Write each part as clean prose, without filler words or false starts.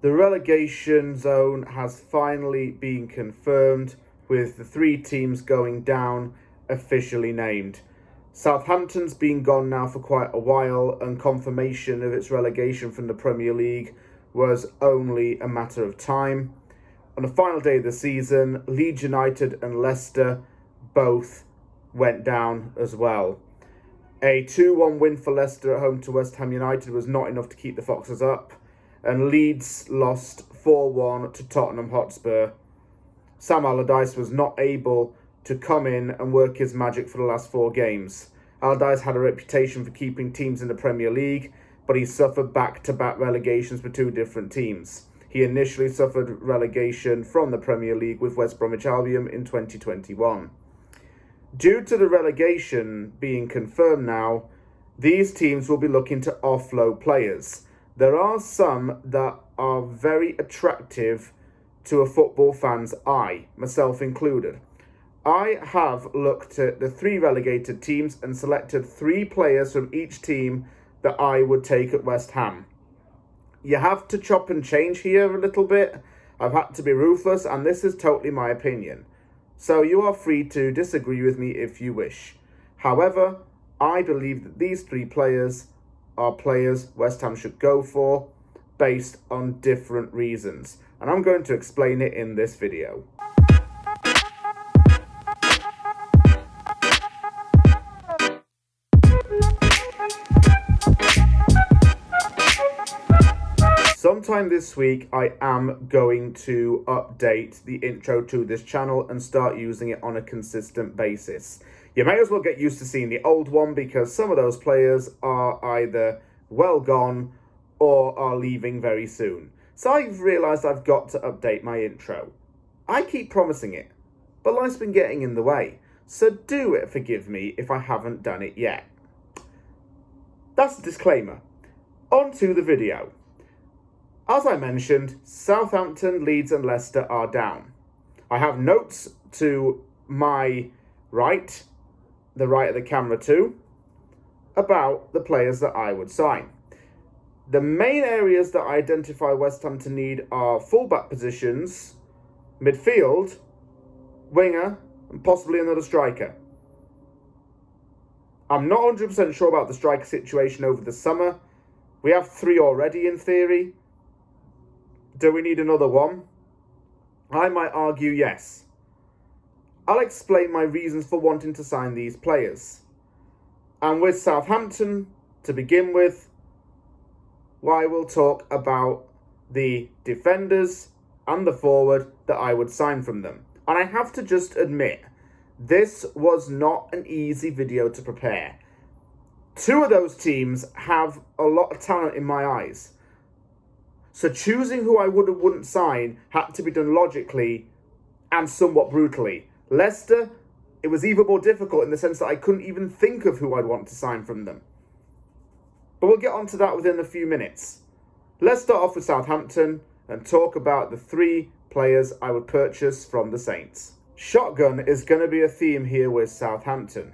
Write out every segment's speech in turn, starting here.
The relegation zone has finally been confirmed, with the 3 teams going down officially named. Southampton's been gone now for quite a while, and confirmation of its relegation from the Premier League was only a matter of time. On the final day of the season, Leeds United and Leicester both went down as well. A 2-1 win for Leicester at home to West Ham United was not enough to keep the Foxes up, and Leeds lost 4-1 to Tottenham Hotspur. Sam Allardyce was not able to come in and work his magic for the last 4 games. Allardyce had a reputation for keeping teams in the Premier League, but he suffered back-to-back relegations for 2 different teams. He initially suffered relegation from the Premier League with West Bromwich Albion in 2021. Due to the relegation being confirmed now, these teams will be looking to offload players. There are some that are very attractive to a football fan's eye, myself included. I have looked at the 3 relegated teams and selected 3 players from each team that I would take at West Ham. You have to chop and change here a little bit. I've had to be ruthless, and this is totally my opinion. So you are free to disagree with me if you wish. However, I believe that these 3 players are players West Ham should go for based on different reasons. And I'm going to explain it in this video. Sometime this week, I am going to update the intro to this channel and start using it on a consistent basis. You may as well get used to seeing the old one, because some of those players are either well gone or are leaving very soon. So I've realised I've got to update my intro. I keep promising it, but life's been getting in the way. So do forgive me if I haven't done it yet. That's a disclaimer. On to the video. As I mentioned, Southampton, Leeds and Leicester are down. I have notes to my right, the right of the camera too, about the players that I would sign. The main areas that I identify West Ham to need are fullback positions, midfield, winger, and possibly another striker. I'm not 100% sure about the striker situation over the summer. We have 3 already in theory. Do we need another one? I might argue yes. I'll explain my reasons for wanting to sign these players. And with Southampton, to begin with, I will talk about the defenders and the forward that I would sign from them. And I have to just admit, this was not an easy video to prepare. 2 of those teams have a lot of talent in my eyes. So choosing who I would or wouldn't sign had to be done logically and somewhat brutally. Leicester, it was even more difficult in the sense that I couldn't even think of who I'd want to sign from them. But we'll get on to that within a few minutes. Let's start off with Southampton and talk about the 3 players I would purchase from the Saints. Shotgun is going to be a theme here with Southampton.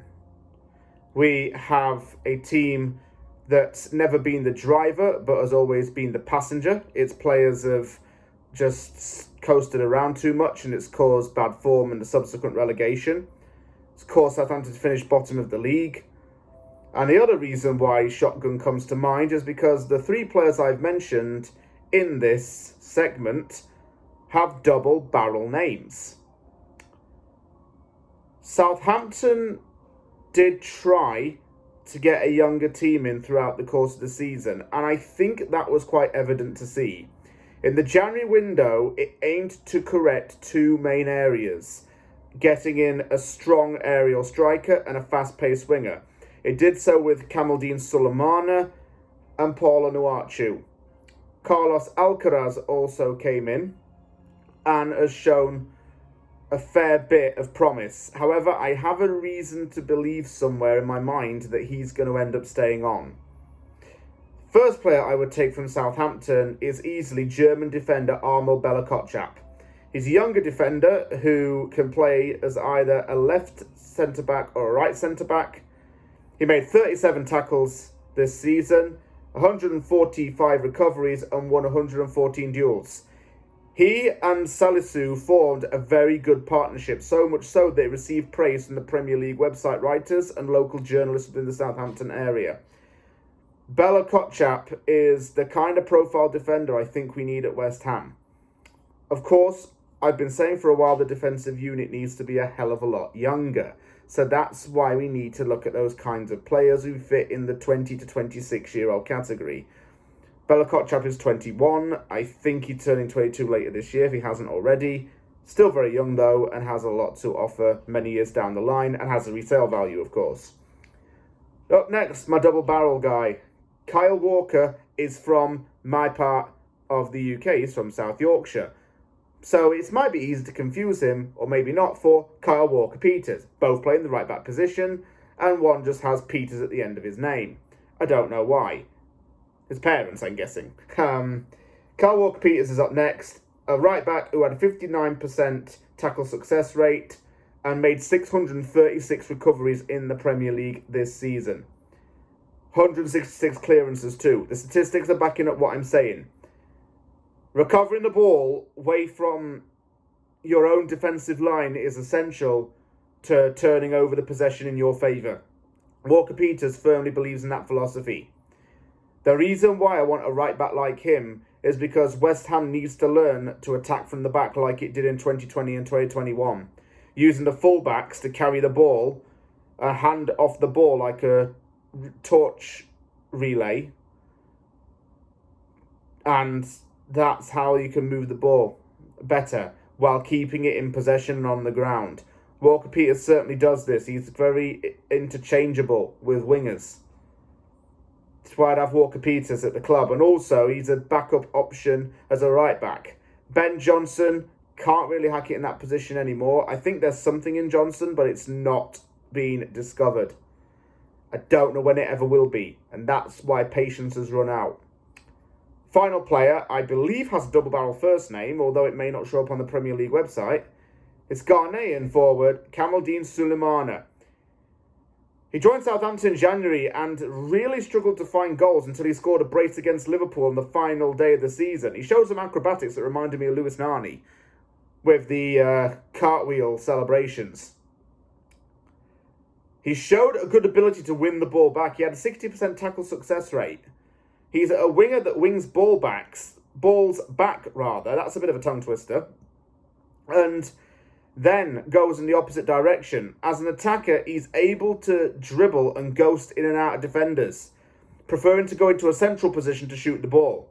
We have a team that's never been the driver, but has always been the passenger. Its players have just coasted around too much, and it's caused bad form and the subsequent relegation. It's caused Southampton to finish bottom of the league. And the other reason why Shotgun comes to mind is because the 3 players I've mentioned in this segment have double barrel names. Southampton did try to get a younger team in throughout the course of the season, and I think that was quite evident to see. In the January window, it aimed to correct 2 main areas, getting in a strong aerial striker and a fast-paced winger. It did so with Kamaldeen Sulemana and Paul Onuachu. Carlos Alcaraz also came in and has shown a fair bit of promise. However, I have a reason to believe somewhere in my mind that he's going to end up staying on. First player I would take from Southampton is easily German defender Armel Bella-Kotchap. He's a younger defender who can play as either a left centre-back or a right centre-back. He made 37 tackles this season, 145 recoveries and won 114 duels. He and Salisu formed a very good partnership, so much so they received praise from the Premier League website writers and local journalists within the Southampton area. Bella Kotchap is the kind of profile defender I think we need at West Ham. Of course, I've been saying for a while the defensive unit needs to be a hell of a lot younger. So that's why we need to look at those kinds of players who fit in the 20 to 26-year-old category. Bella Kotchap is 21. I think he's turning 22 later this year if he hasn't already. Still very young though, and has a lot to offer many years down the line, and has a resale value, of course. Up next, my double barrel guy. Kyle Walker is from my part of the UK. He's from South Yorkshire. So it might be easy to confuse him, or maybe not, for Kyle Walker-Peters. Both play in the right-back position, and one just has Peters at the end of his name. I don't know why. His parents, I'm guessing. Kyle Walker-Peters is up next. A right-back who had a 59% tackle success rate and made 636 recoveries in the Premier League this season. 166 clearances too. The statistics are backing up what I'm saying. Recovering the ball away from your own defensive line is essential to turning over the possession in your favour. Walker-Peters firmly believes in that philosophy. The reason why I want a right back like him is because West Ham needs to learn to attack from the back like it did in 2020 and 2021. Using the fullbacks to carry the ball, hand off the ball like a torch relay. And that's how you can move the ball better while keeping it in possession and on the ground. Walker-Peters certainly does this. He's very interchangeable with wingers. That's why I'd have Walker-Peters at the club. And also, he's a backup option as a right-back. Ben Johnson can't really hack it in that position anymore. I think there's something in Johnson, but it's not been discovered. I don't know when it ever will be. And that's why patience has run out. Final player, I believe, has a double-barrel first name, although it may not show up on the Premier League website. It's Ghanaian forward Kamaldeen Sulemana. He joined Southampton in January and really struggled to find goals until he scored a brace against Liverpool on the final day of the season. He showed some acrobatics that reminded me of Lewis Nani with the cartwheel celebrations. He showed a good ability to win the ball back. He had a 60% tackle success rate. He's a winger that wings balls back. That's a bit of a tongue twister. And then goes in the opposite direction. As an attacker, he's able to dribble and ghost in and out of defenders, preferring to go into a central position to shoot the ball.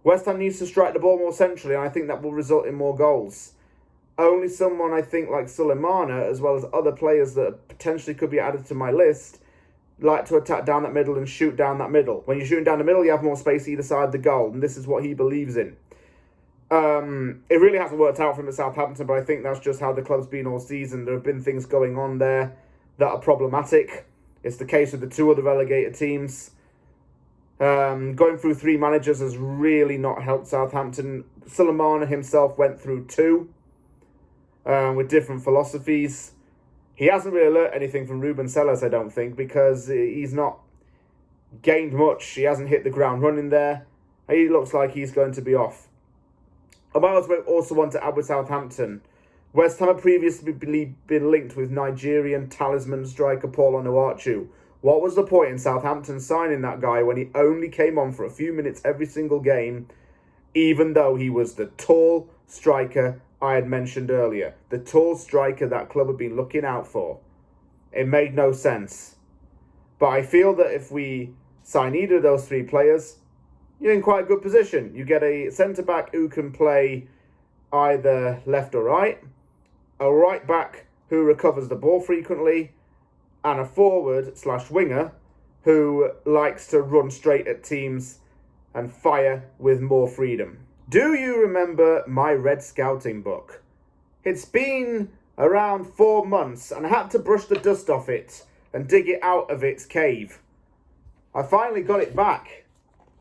West Ham needs to strike the ball more centrally, and I think that will result in more goals. Only someone I think like Sulemana, as well as other players that potentially could be added to my list, like to attack down that middle and shoot down that middle. When you're shooting down the middle, you have more space either side of the goal, and this is what he believes in. It really hasn't worked out for him at Southampton, but I think that's just how the club's been all season. There have been things going on there that are problematic. It's the case with the two other relegated teams. Going through three managers has really not helped Southampton. Sulemana himself went through two with different philosophies. He hasn't really learnt anything from Ruben Sellers, I don't think, because he's not gained much. He hasn't hit the ground running there. He looks like he's going to be off. I might also want to add with Southampton. West Ham had previously been linked with Nigerian talisman striker Paul Onuachu. What was the point in Southampton signing that guy when he only came on for a few minutes every single game, even though he was the tall striker I had mentioned earlier? The tall striker that club had been looking out for. It made no sense. But I feel that if we sign either of those three players, you're in quite a good position. You get a centre-back who can play either left or right, a right-back who recovers the ball frequently, and a forward/winger who likes to run straight at teams and fire with more freedom. Do you remember my Red Scouting book? It's been around 4 months, and I had to brush the dust off it and dig it out of its cave. I finally got it back.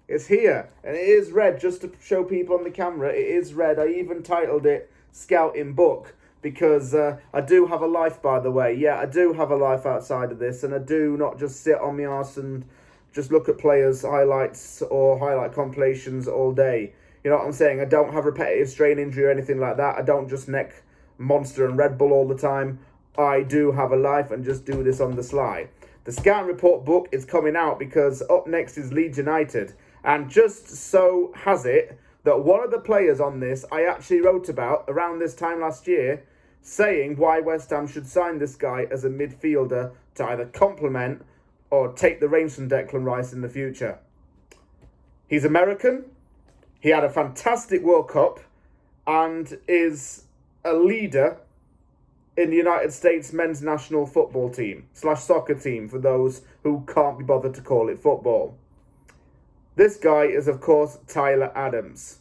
It's here, and it is red, just to show people on the camera. It is red. I even titled it Scouting Book, because I do have a life, by the way. Yeah, I do have a life outside of this, and I do not just sit on my arse and just look at players' highlights or highlight compilations all day. You know what I'm saying? I don't have repetitive strain injury or anything like that. I don't just neck Monster and Red Bull all the time. I do have a life and just do this on the sly. The Scout Report book is coming out because up next is Leeds United. And just so has it that one of the players on this I actually wrote about around this time last year, saying why West Ham should sign this guy as a midfielder to either complement or take the reins from Declan Rice in the future. He's American. He had a fantastic World Cup and is a leader in the United States men's national football team / soccer team for those who can't be bothered to call it football. This guy is, of course, Tyler Adams.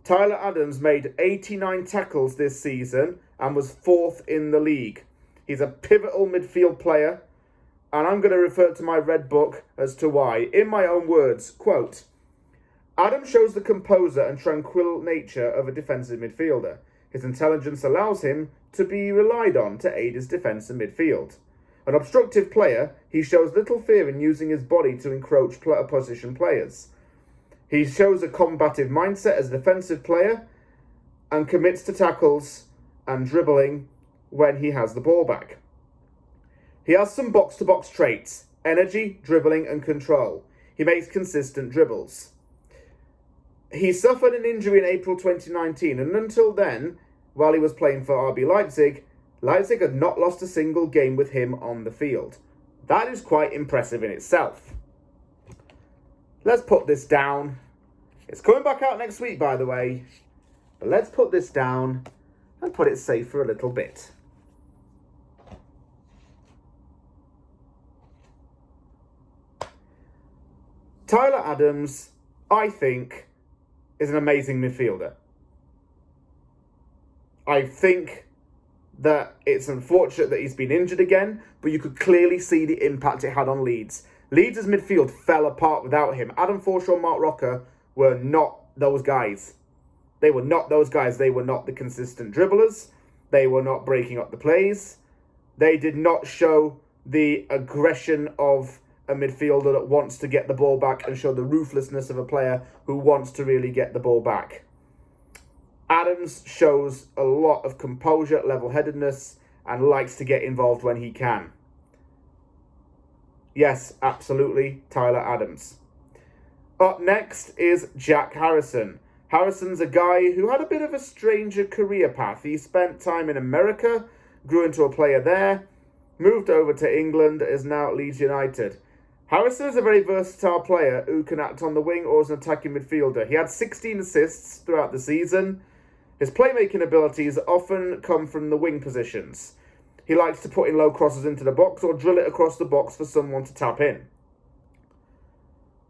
Tyler Adams made 89 tackles this season and was 4th in the league. He's a pivotal midfield player, and I'm going to refer to my red book as to why. In my own words, quote, Adams shows the composure and tranquil nature of a defensive midfielder. His intelligence allows him to be relied on to aid his defence and midfield. An obstructive player, he shows little fear in using his body to encroach opposition players. He shows a combative mindset as a defensive player and commits to tackles and dribbling when he has the ball back. He has some box-to-box traits: energy, dribbling and control. He makes consistent dribbles. He suffered an injury in April 2019, and until then, while he was playing for RB Leipzig, Leipzig had not lost a single game with him on the field. That is quite impressive in itself. Let's put this down. It's coming back out next week, by the way. But let's put this down and put it safe for a little bit. Tyler Adams, I think, is an amazing midfielder. I think that it's unfortunate that he's been injured again, but you could clearly see the impact it had on Leeds. Leeds' midfield fell apart without him. Adam Forshaw and Mark Rocker were not those guys. They were not those guys. They were not the consistent dribblers. They were not breaking up the plays. They did not show the aggression of a midfielder that wants to get the ball back and show the ruthlessness of a player who wants to really get the ball back. Adams shows a lot of composure, level-headedness, and likes to get involved when he can. Yes, absolutely, Tyler Adams. Up next is Jack Harrison. Harrison's a guy who had a bit of a stranger career path. He spent time in America, grew into a player there, moved over to England, is now at Leeds United. Harrison is a very versatile player who can act on the wing or as an attacking midfielder. He had 16 assists throughout the season. His playmaking abilities often come from the wing positions. He likes to put in low crosses into the box or drill it across the box for someone to tap in.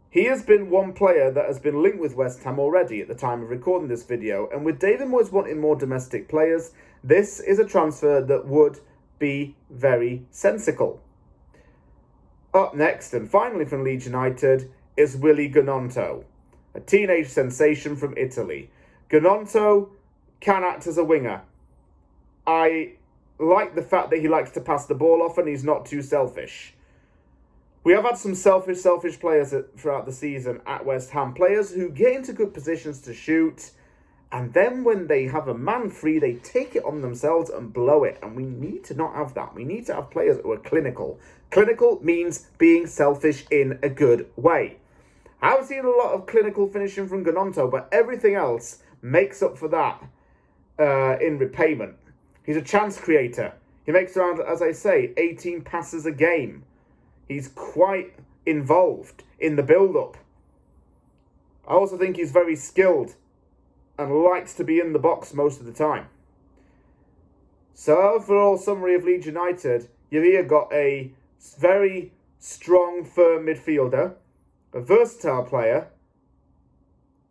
He has been one player that has been linked with West Ham already at the time of recording this video, and with David Moyes wanting more domestic players, this is a transfer that would be very sensible. Up next, and finally from Leeds United, is Willy Gnonto, a teenage sensation from Italy. Gnonto can act as a winger. I like the fact that he likes to pass the ball off and he's not too selfish. We have had some selfish players throughout the season at West Ham. Players who get into good positions to shoot, and then when they have a man free, they take it on themselves and blow it. And we need to not have that. We need to have players who are clinical. Clinical means being selfish in a good way. I haven't seen a lot of clinical finishing from Gnonto, but everything else makes up for that in repayment. He's a chance creator. He makes around, as I say, 18 passes a game. He's quite involved in the build-up. I also think he's very skilled and likes to be in the box most of the time. So overall summary of Leeds United, you've here got a very strong, firm midfielder, a versatile player,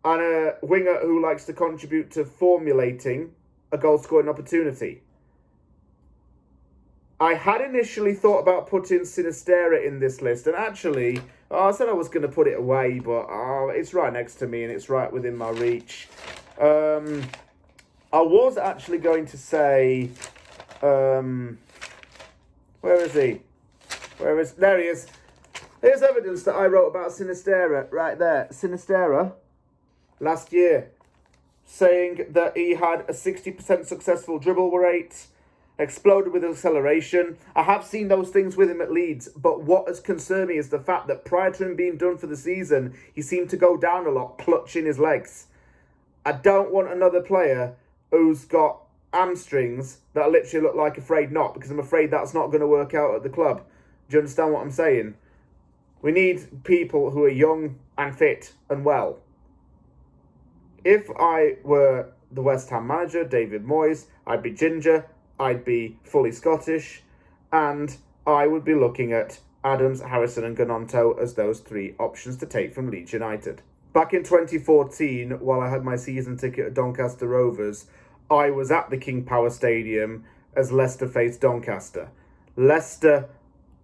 and a winger who likes to contribute to formulating a goal-scoring opportunity. I had initially thought about putting Sinistera in this list, and actually, I said I was going to put it away, but it's right next to me and it's right within my reach. I was actually going to say, where is he? There he is. Here's evidence that I wrote about Sinistera right there. Sinistera, last year, saying that he had a 60% successful dribble rate, exploded with acceleration. I have seen those things with him at Leeds, but what has concerned me is the fact that prior to him being done for the season, he seemed to go down a lot, clutching his legs. I don't want another player who's got hamstrings that literally look like afraid not, because I'm afraid that's not going to work out at the club. Do you understand what I'm saying? We need people who are young and fit and well. If I were the West Ham manager, David Moyes, I'd be ginger, I'd be fully Scottish, and I would be looking at Adams, Harrison and Gnonto as those three options to take from Leeds United. Back in 2014, while I had my season ticket at Doncaster Rovers, I was at the King Power Stadium as Leicester faced Doncaster. Leicester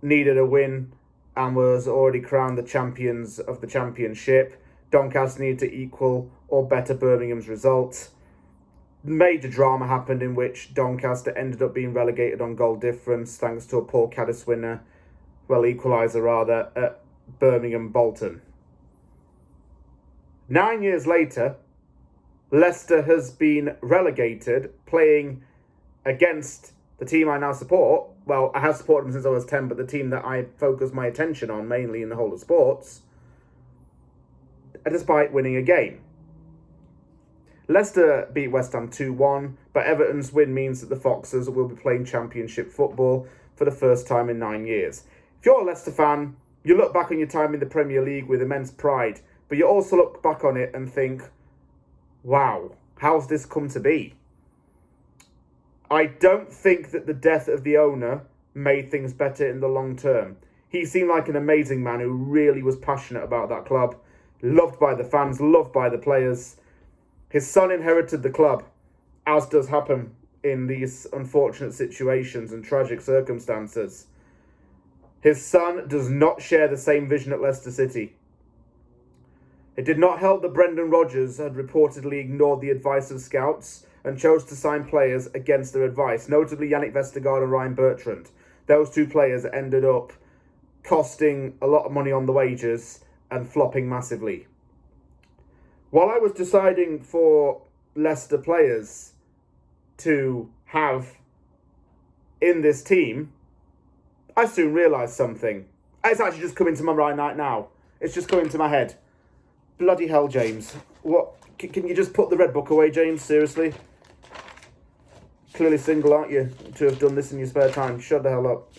needed a win and was already crowned the champions of the championship. Doncaster needed to equal or better Birmingham's result. Major drama happened in which Doncaster ended up being relegated on goal difference thanks to a Paul Caddis winner, equaliser rather, at Birmingham Bolton. 9 years later, Leicester has been relegated, playing against the team I now support. Well, I have supported them since I was 10, but the team that I focus my attention on mainly in the whole of sports, despite winning a game. Leicester beat West Ham 2-1, but Everton's win means that the Foxes will be playing championship football for the first time in 9 years. If you're a Leicester fan, you look back on your time in the Premier League with immense pride, but you also look back on it and think, wow, how's this come to be? I don't think that the death of the owner made things better in the long term. He seemed like an amazing man who really was passionate about that club, loved by the fans, loved by the players. His son inherited the club, as does happen in these unfortunate situations and tragic circumstances. His son does not share the same vision at Leicester City. It did not help that Brendan Rodgers had reportedly ignored the advice of scouts and chose to sign players against their advice, notably Yannick Vestergaard and Ryan Bertrand. Those two players ended up costing a lot of money on the wages and flopping massively. While I was deciding for Leicester players to have in this team, I soon realised something. It's actually just coming to my mind right now. It's just coming to my head. Bloody hell, James. What? Can you just put the red book away, James? Seriously? Clearly single, aren't you, to have done this in your spare time? Shut the hell up.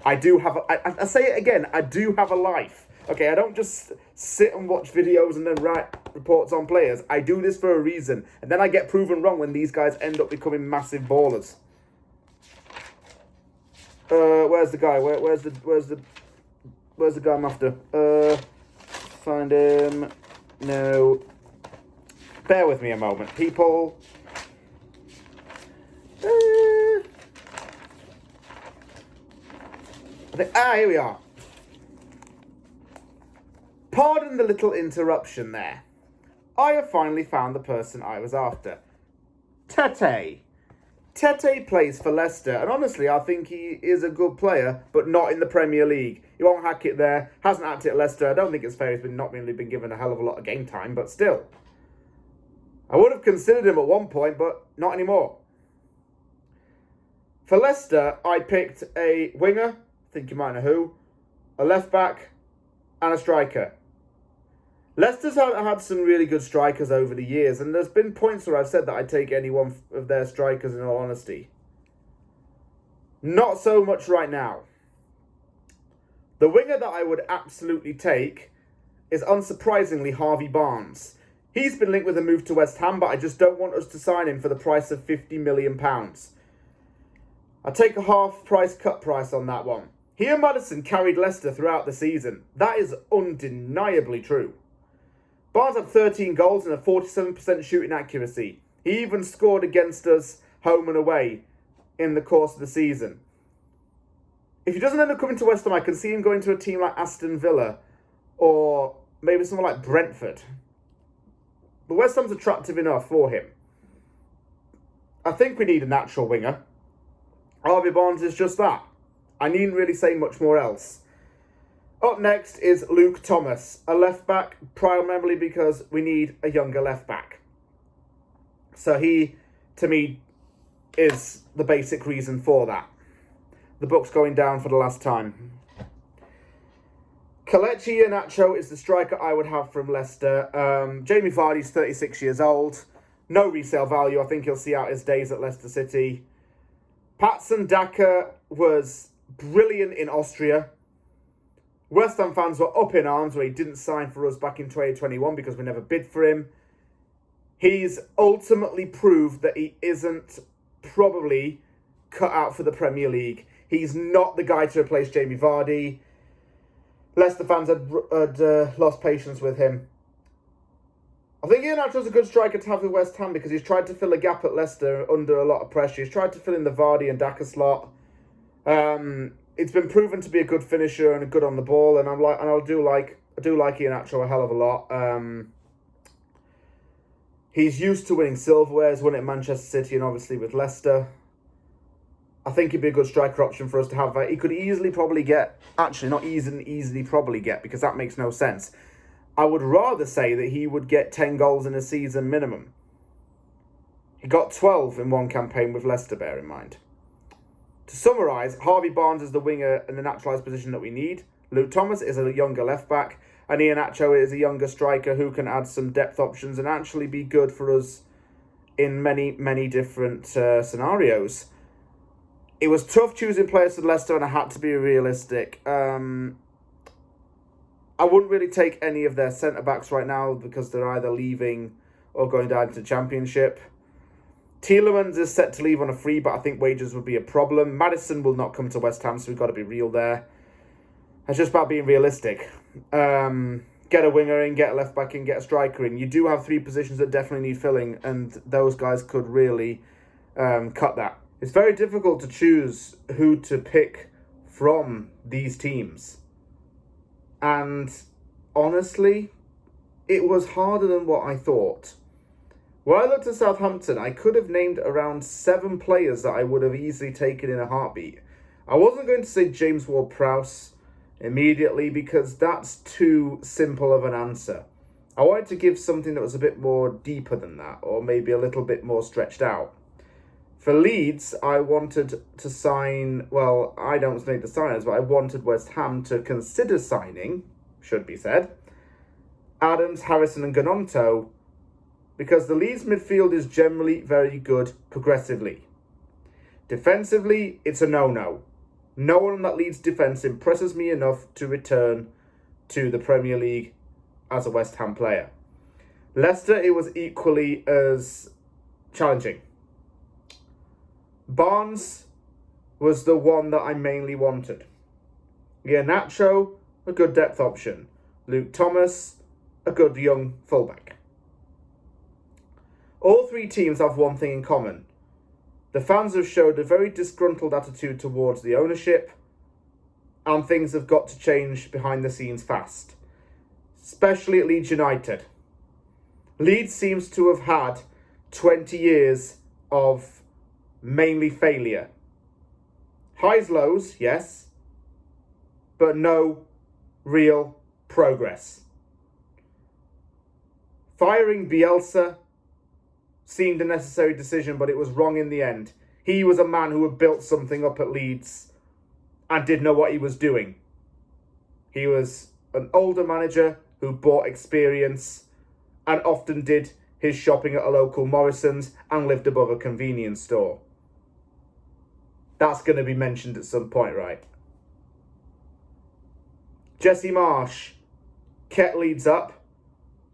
I do have I say it again, I do have a life. Okay, I don't just sit and watch videos and then write reports on players. I do this for a reason. And then I get proven wrong when these guys end up becoming massive ballers. Where's the guy? Where's the guy I'm after? Find him. No. Bear with me a moment, people. Here we are. Pardon the little interruption there. I have finally found the person I was after. Tete. Tete plays for Leicester, and honestly, I think he is a good player, but not in the Premier League. He won't hack it there, hasn't hacked it at Leicester. I don't think it's fair he's not really been given a hell of a lot of game time, but still. I would have considered him at one point, but not anymore. For Leicester, I picked a winger, I think you might know who, a left-back, and a striker. Leicester's had some really good strikers over the years, and there's been points where I've said that I'd take any one of their strikers in all honesty. Not so much right now. The winger that I would absolutely take is unsurprisingly Harvey Barnes. He's been linked with a move to West Ham, but I just don't want us to sign him for the price of £50 million. I'll take a half-price cut price on that one. He and Maddison carried Leicester throughout the season. That is undeniably true. Barnes had 13 goals and a 47% shooting accuracy. He even scored against us home and away in the course of the season. If he doesn't end up coming to West Ham, I can see him going to a team like Aston Villa or maybe someone like Brentford. But West Ham's attractive enough for him. I think we need a natural winger. Harvey Barnes is just that. I needn't really say much more else. Up next is Luke Thomas, a left-back, primarily because we need a younger left-back. So he, to me, is the basic reason for that. The book's going down for the last time. Kelechi Iheanacho is the striker I would have from Leicester. Jamie Vardy's 36 years old. No resale value. I think he'll see out his days at Leicester City. Patson Daka was brilliant in Austria. West Ham fans were up in arms when he didn't sign for us back in 2021 because we never bid for him. He's ultimately proved that he isn't probably cut out for the Premier League. He's not the guy to replace Jamie Vardy. Leicester fans had lost patience with him. I think Iheanacho's a good striker to have with West Ham because he's tried to fill a gap at Leicester under a lot of pressure. He's tried to fill in the Vardy and Daka slot. It's been proven to be a good finisher and a good on the ball, and I do like Iheanacho a hell of a lot. He's used to winning silverware. He's won it at Manchester City and obviously with Leicester. I think he'd be a good striker option for us to have. He could easily probably get, actually not easily probably get, because that makes no sense. I would rather say that he would get 10 goals in a season minimum. He got 12 in one campaign with Leicester, bear in mind. To summarise, Harvey Barnes is the winger in the naturalised position that we need. Luke Thomas is a younger left-back. And Iheanacho is a younger striker who can add some depth options and actually be good for us in many, many different scenarios. It was tough choosing players for Leicester and I had to be realistic. I wouldn't really take any of their centre-backs right now because they're either leaving or going down to the Championship. Tielemans is set to leave on a free, but I think wages would be a problem. Maddison will not come to West Ham, so we've got to be real there. It's just about being realistic. Get a winger in, get a left-back in, get a striker in. You do have three positions that definitely need filling, and those guys could really cut that. It's very difficult to choose who to pick from these teams. And honestly, it was harder than what I thought. When I looked at Southampton, I could have named around 7 players that I would have easily taken in a heartbeat. I wasn't going to say James Ward-Prowse immediately because that's too simple of an answer. I wanted to give something that was a bit more deeper than that, or maybe a little bit more stretched out. For Leeds, I wanted to sign, well, I don't make the signings, but I wanted West Ham to consider signing, should be said, Adams, Harrison and Gnonto, because the Leeds midfield is generally very good progressively. Defensively, it's a no-no. No one on that Leeds defence impresses me enough to return to the Premier League as a West Ham player. Leicester, it was equally as challenging. Barnes was the one that I mainly wanted. Iheanacho, a good depth option. Luke Thomas, a good young fullback. All three teams have one thing in common. The fans have showed a very disgruntled attitude towards the ownership, and things have got to change behind the scenes fast, especially at Leeds United. Leeds seems to have had 20 years of mainly failure. Highs, lows, yes, but no real progress. Firing Bielsa seemed a necessary decision, but it was wrong in the end. He was a man who had built something up at Leeds and did know what he was doing. He was an older manager who bought experience and often did his shopping at a local Morrison's and lived above a convenience store. That's going to be mentioned at some point, right? Jesse Marsh kept Leeds up,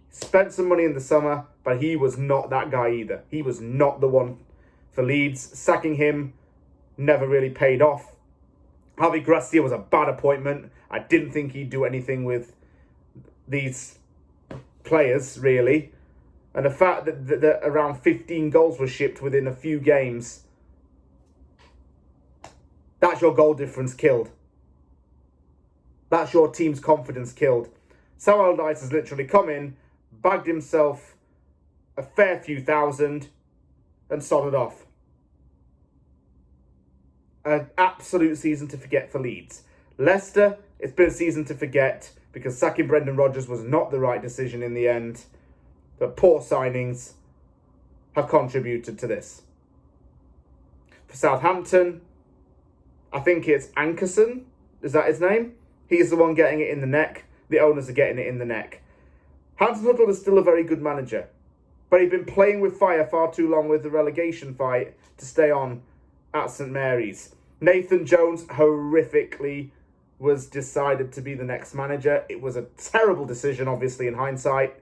spent some money in the summer, but he was not that guy either. He was not the one for Leeds. Sacking him never really paid off. Javi Gracia was a bad appointment. I didn't think he'd do anything with these players, really. And the fact that around 15 goals were shipped within a few games, that's your goal difference killed. That's your team's confidence killed. Sam Allardyce has literally come in, bagged himself a fair few thousand and sodded off. an absolute season to forget for Leeds. Leicester, it's been a season to forget because sacking Brendan Rodgers was not the right decision in the end. But poor signings have contributed to this. For Southampton, I think it's Ankerson. Is that his name? He's the one getting it in the neck. The owners are getting it in the neck. Hampton Huddle is still a very good manager, but he'd been playing with fire far too long with the relegation fight to stay on at St Mary's. Nathan Jones horrifically was decided to be the next manager. It was a terrible decision, obviously, in hindsight.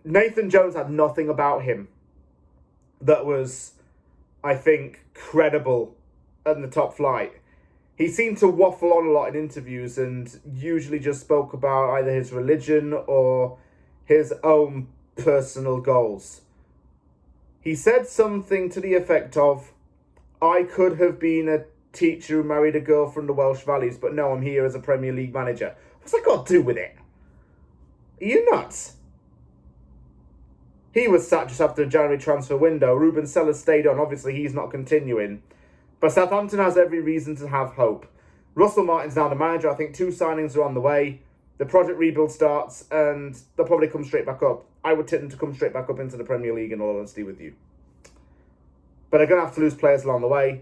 Nathan Jones had nothing about him that was, I think, credible in the top flight. He seemed to waffle on a lot in interviews and usually just spoke about either his religion or his own personal goals. He said something to the effect of, I could have been a teacher who married a girl from the Welsh Valleys, but no, I'm here as a Premier League manager. What's that got to do with it? Are you nuts? He was sacked just after the January transfer window. Ruben Sellers stayed on. Obviously, he's not continuing. But Southampton has every reason to have hope. Russell Martin's now the manager. I think 2 signings are on the way. The project rebuild starts and they'll probably come straight back up. I would tip them to come straight back up into the Premier League, in all honesty with you. But they're going to have to lose players along the way.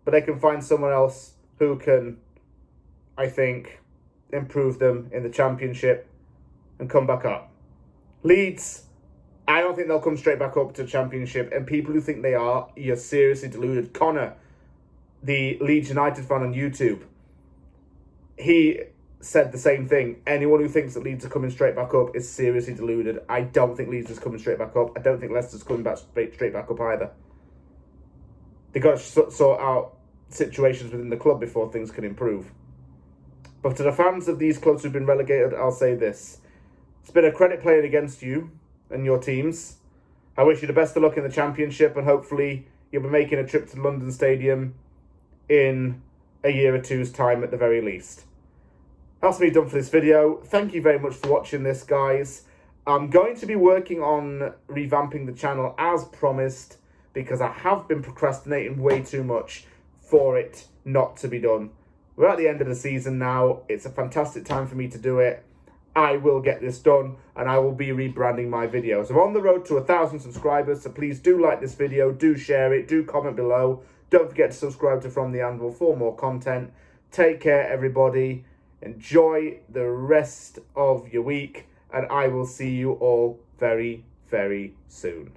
But they can find someone else who can, I think, improve them in the Championship and come back up. Leeds, I don't think they'll come straight back up to Championship. And people who think they are, you're seriously deluded. Connor, the Leeds United fan on YouTube, he said the same thing. Anyone who thinks that Leeds are coming straight back up is seriously deluded. I don't think Leeds is coming straight back up. I don't think Leicester's coming back straight back up either. They've got to sort out situations within the club before things can improve. But to the fans of these clubs who've been relegated, I'll say this. It's been a credit playing against you and your teams. I wish you the best of luck in the Championship, and hopefully you'll be making a trip to London Stadium in a year or two's time at the very least. That's me done for this video. Thank you very much for watching this, guys. I'm going to be working on revamping the channel as promised, because I have been procrastinating way too much for it not to be done. We're at the end of the season now. It's a fantastic time for me to do it. I will get this done, and I will be rebranding my videos. I'm on the road to 1,000 subscribers, so please do like this video, do share it, do comment below. Don't forget to subscribe to From the Anvil for more content. Take care, everybody. Enjoy the rest of your week, and I will see you all very, very soon.